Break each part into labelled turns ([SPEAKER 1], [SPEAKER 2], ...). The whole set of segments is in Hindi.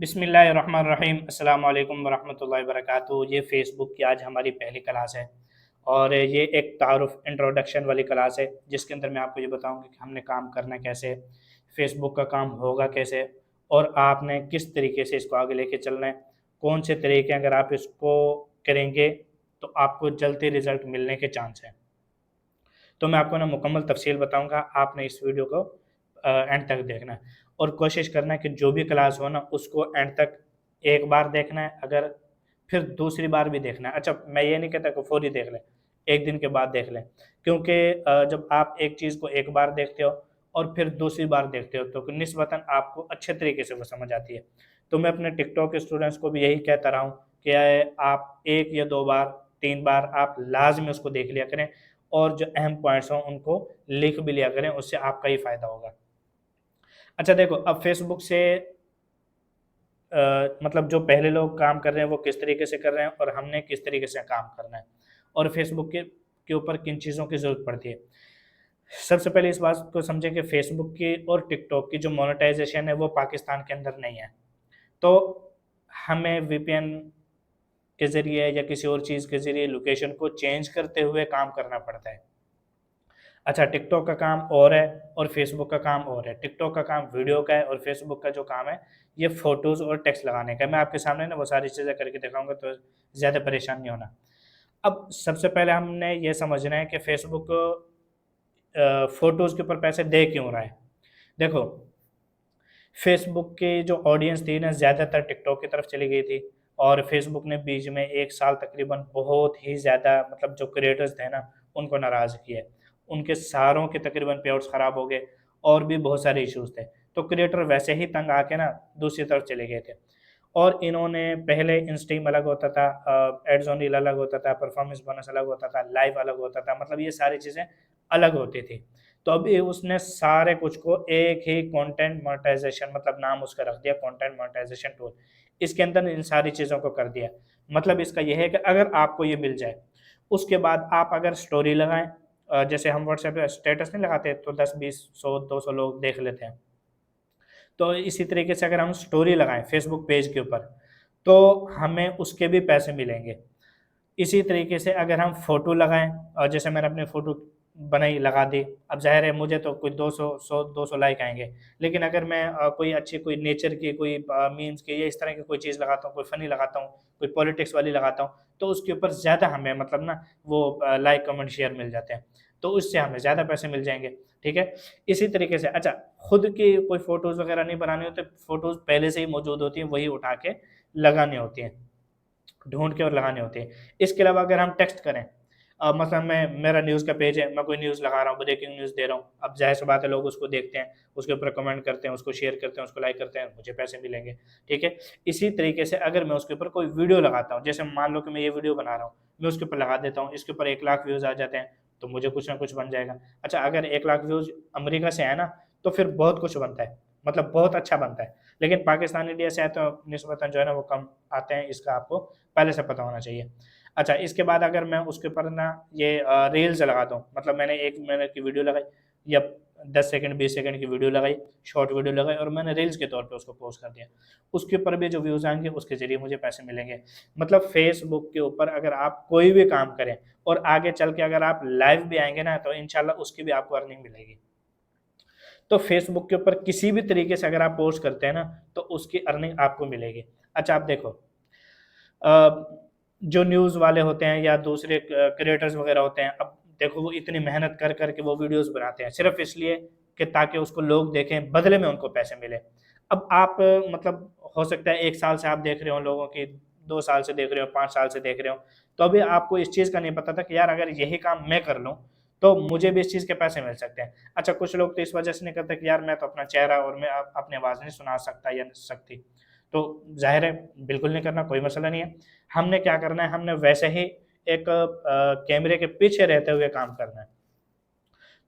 [SPEAKER 1] बिस्मिल्लाहिर्रहमानिर्रहीम अस्सलाम वालेकुम वरहमतुल्लाहि वबरकातुहू। ये फ़ेसबुक की आज हमारी पहली क्लास है और ये एक तारुफ इंट्रोडक्शन वाली क्लास है जिसके अंदर मैं आपको ये बताऊंगा कि हमने काम करना कैसे, फ़ेसबुक का काम होगा कैसे और आपने किस तरीके से इसको आगे लेके चलना है। कौन से तरीके अगर आप इसको करेंगे तो आपको जल्दी रिज़ल्ट मिलने के चांस हैं। तो मैं आपको ना मुकम्मल तफ़सील बताऊँगा, आपने इस वीडियो को एंड तक देखना है और कोशिश करना है कि जो भी क्लास हो ना उसको एंड तक एक बार देखना है, अगर फिर दूसरी बार भी देखना है। अच्छा, मैं ये नहीं कहता कि फ़ौरी देख लें, 1 दिन के बाद देख लें, क्योंकि जब आप एक चीज़ को एक बार देखते हो और फिर दूसरी बार देखते हो तो निस्बतन आपको अच्छे तरीके से वो समझ आती है। तो मैं अपने टिकटॉक के स्टूडेंट्स को भी यही कहता रहा हूँ कि आप 1 या 2 बार, 3 बार आप लाज़मी उसको देख लिया करें और जो अहम पॉइंट्स हों उनको लिख भी लिया करें, उससे आपका ही फ़ायदा होगा। अच्छा देखो, अब फ़ेसबुक से मतलब जो पहले लोग काम कर रहे हैं वो किस तरीके से कर रहे हैं और हमने किस तरीके से काम करना है और फ़ेसबुक के ऊपर किन चीज़ों की ज़रूरत पड़ती है। सबसे पहले इस बात को समझें कि फ़ेसबुक की और टिकटॉक की जो मोनेटाइज़ेशन है वो पाकिस्तान के अंदर नहीं है। तो हमें वीपीएन के ज़रिए या किसी और चीज़ के ज़रिए लोकेशन को चेंज करते हुए काम करना पड़ता है। अच्छा, टिकटॉक का काम और है और फ़ेसबुक का काम और है। टिकटॉक का काम वीडियो का है और फ़ेसबुक का जो काम है, ये फ़ोटोज़ और टेक्स्ट लगाने का है। मैं आपके सामने ना वो सारी चीज़ें करके दिखाऊँगा तो ज़्यादा परेशान नहीं होना। अब सबसे पहले हमने ये समझना है कि फ़ेसबुक फ़ोटोज़ के ऊपर पैसे दे क्यों रहा है? देखो, फ़ेसबुक की जो ऑडियंस थी ना ज़्यादातर टिकटॉक की तरफ चली गई थी और फ़ेसबुक ने बीच में 1 साल तकरीबन बहुत ही ज़्यादा मतलब जो क्रिएटर्स थे ना, उनको नाराज़ किया। उनके सारों के तकरीबन पेआउट्स ख़राब हो गए और भी बहुत सारे इश्यूज़ थे। तो क्रिएटर वैसे ही तंग आके ना दूसरी तरफ चले गए थे और इन्होंने पहले इंस्ट्रीम अलग होता था, एड्स ऑन रील अलग होता था, परफॉर्मेंस बोनस अलग होता था, लाइव अलग होता था, मतलब ये सारी चीज़ें अलग होती थी। तो अभी उसने सारे कुछ को एक ही कंटेंट मोनेटाइजेशन मतलब नाम उसका रख दिया, कंटेंट मोनेटाइजेशन टूल। इसके अंदर इन सारी चीज़ों को कर दिया। मतलब इसका ये है कि अगर आपको ये मिल जाए, उसके बाद आप अगर स्टोरी लगाएँ, जैसे हम व्हाट्सएप पे स्टेटस नहीं लगाते तो 10, 20, 100, 200 लोग देख लेते हैं। तो इसी तरीके से अगर हम स्टोरी लगाएँ फेसबुक पेज के ऊपर, तो हमें उसके भी पैसे मिलेंगे। इसी तरीके से अगर हम फ़ोटो लगाएँ और जैसे मैंने अपनी फ़ोटो बनाई, लगा दी, अब ज़ाहिर है मुझे तो कोई 200 100-200 लाइक आएँगे। लेकिन अगर मैं कोई अच्छी कोई नेचर की, कोई मीम्स की या इस तरह की कोई चीज़ लगाता हूँ, कोई फ़नी लगाता हूँ, कोई पॉलिटिक्स वाली लगाता हूँ, तो उसके ऊपर ज़्यादा हमें मतलब ना वो लाइक, कमेंट, शेयर मिल जाते हैं। तो उससे हमें ज़्यादा पैसे मिल जाएँगे, ठीक है? इसी तरीके से अच्छा, खुद की कोई फ़ोटोज़ वगैरह नहीं बनानी होती, फ़ोटोज़ पहले से ही मौजूद होती हैं, वही उठा के लगानी होती हैं। ढूँढ के और लगाने होते हैं। इसके अलावा अगर हम टेक्स्ट करें, मतलब मेरा न्यूज़ का पेज है, मैं कोई न्यूज़ लगा रहा हूँ, ब्रेकिंग न्यूज़ दे रहा हूँ। अब ज़ाहिर-सी बात है लोग उसको देखते हैं, उसके ऊपर कमेंट करते हैं, उसको शेयर करते हैं, उसको लाइक करते हैं, मुझे पैसे मिलेंगे, ठीक है? इसी तरीके से अगर मैं उसके ऊपर कोई वीडियो लगाता हूँ, जैसे मान लो कि मैं ये वीडियो बना रहा हूँ, मैं उसके ऊपर लगा देता हूँ, इसके ऊपर 1 लाख व्यूज़ आ जाते हैं, तो मुझे कुछ ना कुछ बन जाएगा। अच्छा, अगर 1 लाख व्यूज़ अमेरिका से आए ना, तो फिर बहुत कुछ बनता है, मतलब बहुत अच्छा बनता है। लेकिन पाकिस्तान, इंडिया से आए तो निस्बतन जो है ना वो कम आते हैं, इसका आपको पहले से पता होना चाहिए। अच्छा, इसके बाद अगर मैं उसके ऊपर ना ये रील्स लगाता हूँ, मतलब मैंने 1 मिनट की वीडियो लगाई या 10 सेकंड, 20 सेकंड की वीडियो लगाई, शॉर्ट वीडियो लगाई और मैंने रील्स के तौर पे उसको पोस्ट कर दिया। उसके ऊपर भी जो व्यूज़ आएँगे उसके ज़रिए मुझे पैसे मिलेंगे। मतलब फ़ेसबुक के ऊपर अगर आप कोई भी काम करें और आगे चल के अगर आप लाइव भी आएँगे ना, तो इंशाल्लाह उसकी भी आपको अर्निंग मिलेगी। तो फ़ेसबुक के ऊपर किसी भी तरीके से अगर आप पोस्ट करते हैं ना, तो उसकी अर्निंग आपको मिलेगी। अच्छा, आप देखो, जो न्यूज़ वाले होते हैं या दूसरे क्रिएटर्स वगैरह होते हैं, अब देखो वो इतनी मेहनत कर के वो वीडियोज़ बनाते हैं, सिर्फ़ इसलिए कि ताकि उसको लोग देखें, बदले में उनको पैसे मिले। अब आप मतलब हो सकता है 1 साल से आप देख रहे हो लोगों की, 2 साल से देख रहे हो, 5 साल से देख रहे हो, तो अभी आपको इस चीज़ का नहीं पता था कि यार अगर यही काम मैं कर लूँ, तो मुझे भी इस चीज़ के पैसे मिल सकते हैं। अच्छा, कुछ लोग तो इस वजह से नहीं करते कि यार मैं तो अपना चेहरा और मैं अपनी आवाज़ नहीं सुना सकता या सकती। तो ज़ाहिर है बिल्कुल नहीं करना, कोई मसला नहीं है। हमने क्या करना है, हमने वैसे ही एक कैमरे के पीछे रहते हुए काम करना है।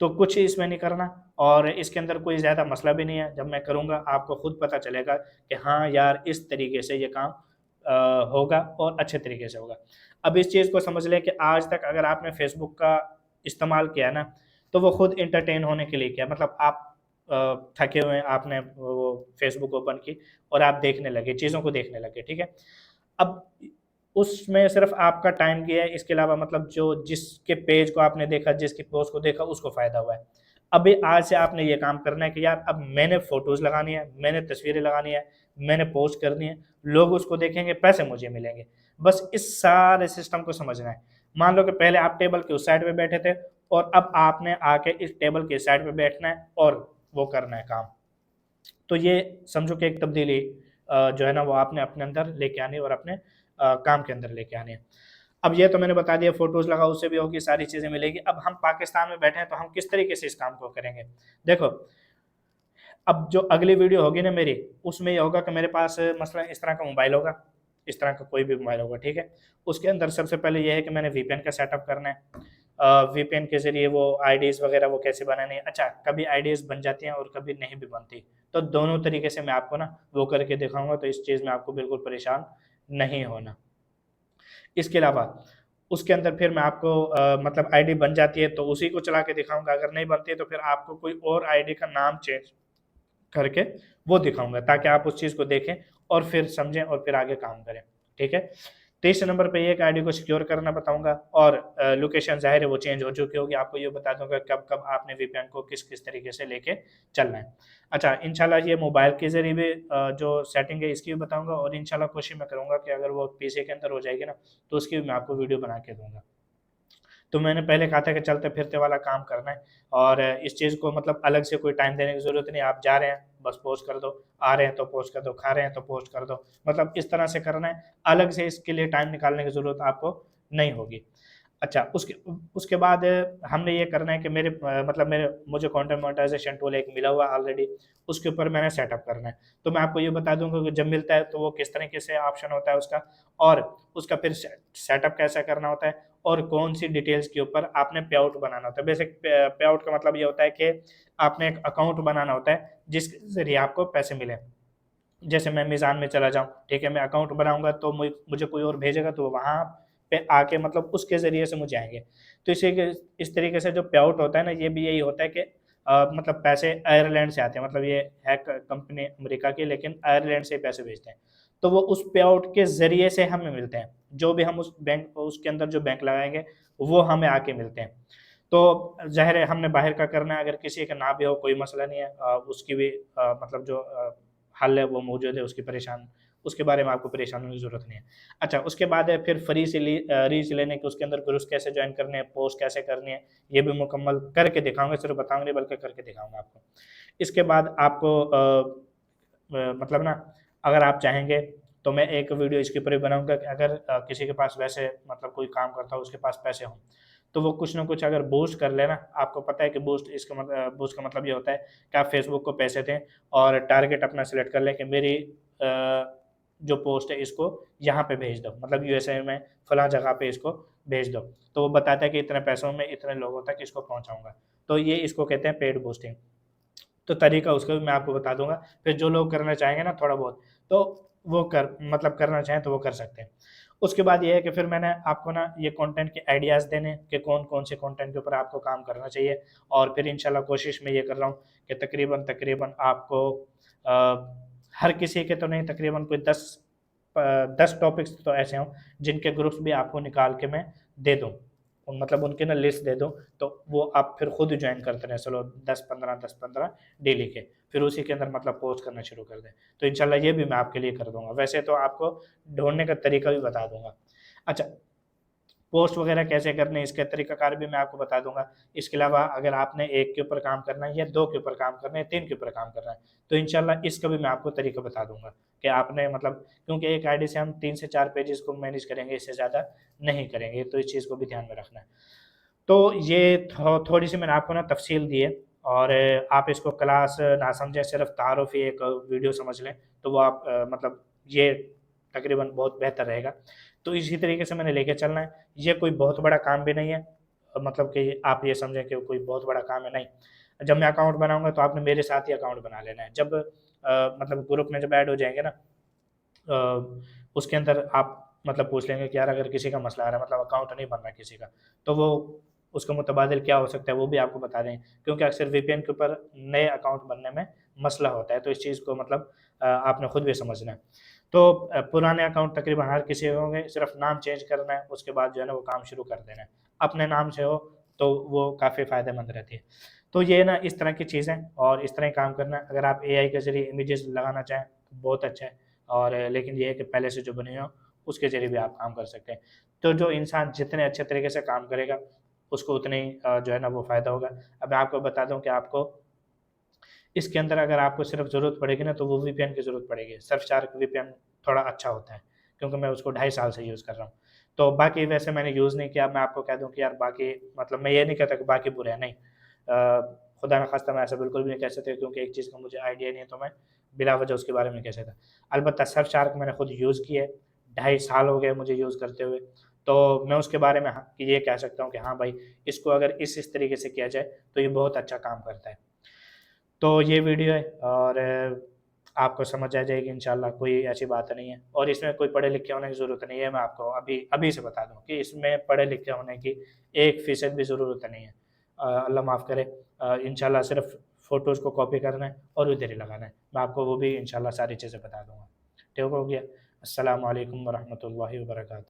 [SPEAKER 1] तो कुछ इसमें नहीं करना और इसके अंदर कोई ज़्यादा मसला भी नहीं है। जब मैं करूँगा आपको खुद पता चलेगा कि हाँ यार, इस तरीके से ये काम होगा और अच्छे तरीके से होगा। अब इस चीज़ को समझ लें कि आज तक अगर आपने फ़ेसबुक का इस्तेमाल किया ना, तो वो खुद एंटरटेन होने के लिए किया। मतलब आप थके हुए हैं, आपने वो फेसबुक ओपन की और आप देखने लगे, चीज़ों को देखने लगे, ठीक है। अब उसमें सिर्फ आपका टाइम गया है, इसके अलावा मतलब जो जिसके पेज को आपने देखा, जिसकी पोस्ट को देखा, उसको फ़ायदा हुआ है। अभी आज से आपने ये काम करना है कि यार अब मैंने फ़ोटोज़ लगानी है, मैंने तस्वीरें लगानी है, मैंने पोस्ट करनी है, लोग उसको देखेंगे, पैसे मुझे मिलेंगे। बस इस सारे सिस्टम को समझना है। मान लो कि पहले आप टेबल के उस साइड पे बैठे थे और अब आपने आके इस टेबल के साइड पे बैठना है और वो करना है काम। तो ये समझो कि एक तब्दीली जो है ना वो आपने अपने अंदर लेके आनी है और अपने काम के अंदर लेके आनी है। अब ये तो मैंने बता दिया, फोटोज लगाओ, उससे भी होगी, सारी चीजें मिलेगी। अब हम पाकिस्तान में बैठे हैं तो हम किस तरीके से इस काम को करेंगे? देखो, अब जो अगली वीडियो होगी ना मेरी, उसमें ये होगा कि मेरे पास मसलन इस तरह का मोबाइल होगा, इस तरह का कोई भी मोबाइल होगा, ठीक है। उसके अंदर सबसे पहले ये है कि मैंने वीपीएन का सेटअप करना है। वीपीएन के जरिए वो आईडीज वगैरह वो कैसे बनानी है। अच्छा, कभी आईडीज बन जाती हैं और कभी नहीं भी बनती, तो दोनों तरीके से मैं आपको ना वो करके दिखाऊंगा, तो इस चीज़ में आपको बिल्कुल परेशान नहीं होना। इसके अलावा उसके अंदर फिर मैं आपको मतलब आईडी बन जाती है तो उसी को चला के दिखाऊंगा, अगर नहीं बनती है तो फिर आपको कोई और आईडी का नाम चेंज करके वो दिखाऊंगा, ताकि आप उस चीज़ को देखें और फिर समझें और फिर आगे काम करें, ठीक है। तीसरे नंबर पे एक आईडी को सिक्योर करना बताऊंगा, और लोकेशन जाहिर है वो चेंज हो चुकी होगी, आपको ये बता दूंगा कब कब आपने वीपीएन को किस किस तरीके से लेके चलना है। अच्छा, इंशाल्लाह ये मोबाइल के जरिए भी जो सेटिंग है इसकी भी बताऊंगा, और इंशाल्लाह कोशिश मैं करूंगा कि अगर वो पीसी के अंदर हो जाएगी ना तो उसकी भी मैं आपको वीडियो बना के दूंगा। तो मैंने पहले कहा था कि चलते फिरते वाला काम करना है, और इस चीज़ को मतलब अलग से कोई टाइम देने की ज़रूरत नहीं, आप जा रहे हैं बस पोस्ट कर दो, आ रहे हैं तो पोस्ट कर दो, खा रहे हैं तो पोस्ट कर दो, मतलब इस तरह से करना है, अलग से इसके लिए टाइम निकालने की ज़रूरत आपको नहीं होगी। अच्छा, उसके उसके बाद हमने ये करना है कि मतलब मेरे मुझे कंटेंट मोनेटाइजेशन टूल एक मिला हुआ है ऑलरेडी, उसके ऊपर मैंने सेटअप करना है। तो मैं आपको ये बता दूंगा कि जब मिलता है तो वो किस तरीके से ऑप्शन होता है उसका, और उसका फिर सेटअप कैसे करना होता है, और कौन सी डिटेल्स के ऊपर आपने पे आउट बनाना होता है। बेसिक पे आउट का मतलब ये होता है कि आपने एक अकाउंट बनाना होता है जिसके जरिए आपको पैसे मिले। जैसे मैं मीज़ान में चला जाऊँ, ठीक है, मैं अकाउंट बनाऊँगा तो मुझे कोई और भेजेगा तो वहाँ पे आके मतलब उसके ज़रिए से मुझे आएँगे। तो इस तरीके से जो पे आउट होता है ना, ये भी यही होता है कि मतलब पैसे आयरलैंड से आते हैं, मतलब ये है कंपनी अमेरिका की, लेकिन आयरलैंड से पैसे भेजते हैं। तो वो उस पे आउट के ज़रिए से हमें मिलते हैं। जो भी हम उस बैंक उसके अंदर जो बैंक लगाएँगे, वो हमें आके मिलते हैं। तो ज़ाहिर है हमने बाहर का करना है, अगर किसी का ना भी हो कोई मसला नहीं है, उसकी भी मतलब जो हल है वो मौजूद है, उसके बारे में आपको परेशान होने की ज़रूरत नहीं है। अच्छा, उसके बाद है फिर फ्री से रीच लेने के, उसके अंदर ग्रुप्स कैसे जॉइन करने हैं, पोस्ट कैसे करनी है, ये भी मुकम्मल करके दिखाऊँगा, सिर्फ बताऊँगा नहीं बल्कि करके दिखाऊँगा आपको। इसके बाद आपको मतलब ना, अगर आप चाहेंगे तो मैं एक वीडियो इसके ऊपर भी बनाऊँगा कि अगर किसी के पास वैसे मतलब कोई काम करता हो, उसके पास पैसे हों, तो वो कुछ ना कुछ अगर बूस्ट कर ले ना, आपको पता है कि बूस्ट का मतलब ये होता है कि आप फेसबुक को पैसे दें और टारगेट अपना सेलेक्ट कर लें कि मेरी जो पोस्ट है इसको यहाँ पे भेज दो, मतलब यूएसए में फलां जगह पे इसको भेज दो। तो वो बताता है कि इतने पैसों में इतने लोगों तक इसको पहुँचाऊँगा। तो ये इसको कहते हैं पेड बूस्टिंग। तो तरीका उसका भी मैं आपको बता दूँगा। फिर जो लोग करना चाहेंगे ना थोड़ा बहुत, तो वो मतलब करना चाहें तो वो कर सकते हैं। उसके बाद ये है कि फिर मैंने आपको ना ये कंटेंट के आइडियाज़ देने कि कौन-कौन से कंटेंट के ऊपर आपको काम करना चाहिए, और फिर इंशाल्लाह कोशिश मैं ये कर रहा हूँ कि तकरीबन आपको हर किसी के तो नहीं, तकरीबन कोई 10 टॉपिक्स तो ऐसे हों जिनके ग्रुप्स भी आपको निकाल के मैं दे दूँ। मतलब उनकी ना लिस्ट दे दूँ, तो वो आप फिर खुद जॉइन करते रहें, चलो 10-15 डेली के, फिर उसी के अंदर मतलब पोस्ट करना शुरू कर दें। तो इंशाल्लाह ये भी मैं आपके लिए कर दूँगा। वैसे तो आपको ढूँढने का तरीका भी बता दूँगा। अच्छा, पोस्ट वगैरह कैसे करने हैं, इसका तरीकाकार भी मैं आपको बता दूँगा। इसके अलावा अगर आपने 1 के ऊपर काम करना है या 2 के ऊपर काम करना है, 3 के ऊपर काम करना है, तो इंशाल्लाह इसका भी मैं आपको तरीका बता दूँगा कि आपने मतलब, क्योंकि एक आईडी से हम 3 से 4 पेजेज़ को मैनेज करेंगे, इससे ज़्यादा नहीं करेंगे, तो इस चीज़ को भी ध्यान में रखना है। तो ये थोड़ी-सी मैंने आपको ना तफ़सील दी है, और आप इसको क्लास ना समझें, सिर्फ़ तारुफ़ी एक वीडियो समझ लें, तो वो आप मतलब ये तकरीबन बहुत बेहतर रहेगा। तो इसी तरीके से मैंने लेके चलना है। ये कोई बहुत बड़ा काम भी नहीं है, मतलब कि आप ये समझें कि कोई बहुत बड़ा काम है, नहीं। जब मैं अकाउंट बनाऊँगा तो आपने मेरे साथ ही अकाउंट बना लेना है। जब मतलब ग्रुप में जब ऐड हो जाएँगे ना, उसके अंदर आप मतलब पूछ लेंगे कि यार अगर किसी का मसला आ रहा है, मतलब अकाउंट नहीं बन रहा किसी का, तो वो उसका मुतबादिल क्या हो सकता है वो भी आपको बता दें, क्योंकि अक्सर वीपीएन के ऊपर नए अकाउंट बनने में मसला होता है, तो इस चीज़ को मतलब आपने खुद भी समझना है। तो पुराने अकाउंट तकरीबन हर किसी के होंगे, सिर्फ नाम चेंज करना है, उसके बाद जो है ना वो काम शुरू कर देना है। अपने नाम से हो तो वो काफ़ी फ़ायदेमंद रहती है। तो ये ना इस तरह की चीज़ें और इस तरह ही काम करना है। अगर आप एआई के ज़रिए इमेजेस लगाना चाहें तो बहुत अच्छा है, और लेकिन ये है कि पहले से जो बनी हो उसके ज़रिए भी आप काम कर सकते हैं। तो जो इंसान जितने अच्छे तरीके से काम करेगा उसको उतने ही जो है ना वो फ़ायदा होगा। अब मैं आपको बता दूँ कि आपको इसके अंदर अगर आपको सिर्फ ज़रूरत पड़ेगी ना तो वो वीपीएन की ज़रूरत पड़ेगी। सर्फशार्क वीपीएन थोड़ा अच्छा होता है, क्योंकि मैं उसको 2.5 साल से यूज़ कर रहा हूँ। तो बाकी वैसे मैंने यूज़ नहीं किया, मैं आपको कह दूँ कि यार बाकी मतलब मैं ये नहीं कहता कि बाकी बुरे हैं, नहीं। खुदा न ख़ास्ता मैं ऐसा बिल्कुल भी नहीं कह सकता, क्योंकि एक चीज़ का मुझे आइडिया नहीं है तो मैं बिला वजह उसके बारे में कह सकता। अलबत्ता सर्फशार्क मैंने खुद यूज़ की है, 2.5 साल हो गए मुझे यूज़ करते हुए। तो मैं उसके बारे में हाँ, ये कह सकता हूँ कि हाँ भाई, इसको अगर इस तरीके से किया जाए तो ये बहुत अच्छा काम करता है। तो ये वीडियो है, और आपको समझ आ जाएगी इंशाल्लाह, कोई ऐसी बात नहीं है, और इसमें कोई पढ़े लिखे होने की ज़रूरत नहीं है। मैं आपको अभी अभी से बता दूँ कि इसमें पढ़े लिखे होने की 1% भी ज़रूरत नहीं है। अल्लाह माफ़ करे। इंशाल्लाह सिर्फ फ़ोटोज़ को कॉपी करना है और उधर ही लगाना है। मैं आपको वो भी इंशाल्लाह सारी चीज़ें बता दूँगा। ठीक हो गया? अस्सलामु अलैकुम व रहमतुल्लाहि व बरकातहू।